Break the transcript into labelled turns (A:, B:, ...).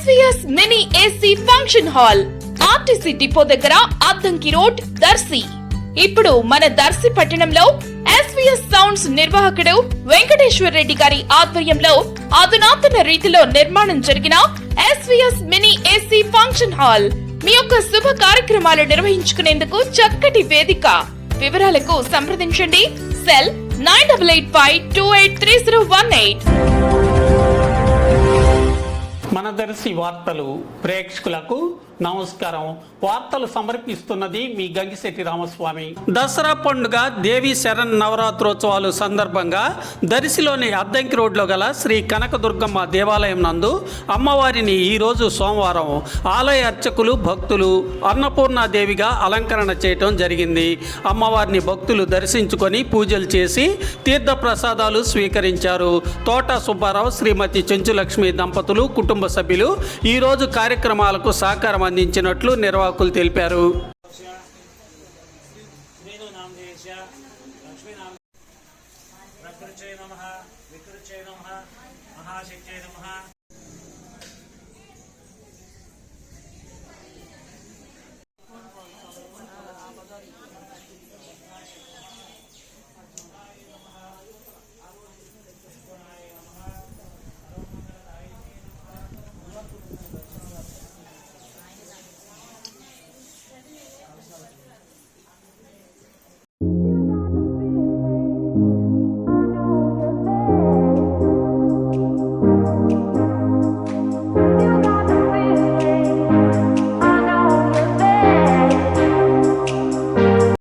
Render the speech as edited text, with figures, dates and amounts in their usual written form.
A: SVS mini AC function hall RTC depot దగ్గర Addanki road Darsi. ఇప్పుడు మన దర్శి పట్టణంలో SVS సౌండ్స్ నిర్వాహకుడు వెంకటేశ్వర రెడ్డి గారి ఆధ్వర్యంలో అధునాతన రీతిలో నిర్మాణం జరిగిన SVS mini AC function hall మీ యొక్క శుభ కార్యక్రమాలు నిర్వహించుకునేందుకు చక్కటి వేదిక. వివరాలకు సంప్రదించండి సెల్ 9885283018.
B: మన దర్శి వార్తలు ప్రేక్షకులకు నమస్కారం. వార్తలు సమర్పిస్తున్నది మీ గంగిశెట్టి రామస్వామి. దసరా పండుగ దేవి శరణ్ నవరాత్రోత్సవాలు సందర్భంగా దర్శిలోని అద్దంకి రోడ్లో గల శ్రీ కనకదుర్గమ్మ దేవాలయం నందు అమ్మవారిని ఈరోజు సోమవారం ఆలయ అర్చకులు భక్తులు అన్నపూర్ణాదేవిగా అలంకరణ చేయటం జరిగింది. అమ్మవారిని భక్తులు దర్శించుకొని పూజలు చేసి తీర్థ ప్రసాదాలు స్వీకరించారు. తోట సుబ్బారావు శ్రీమతి చెంచులక్ష్మి దంపతులు కుటుంబ సభ్యులు ఈరోజు కార్యక్రమాలకు సహకారం అందించినట్లు నిర్వాహకులు తెలిపారు.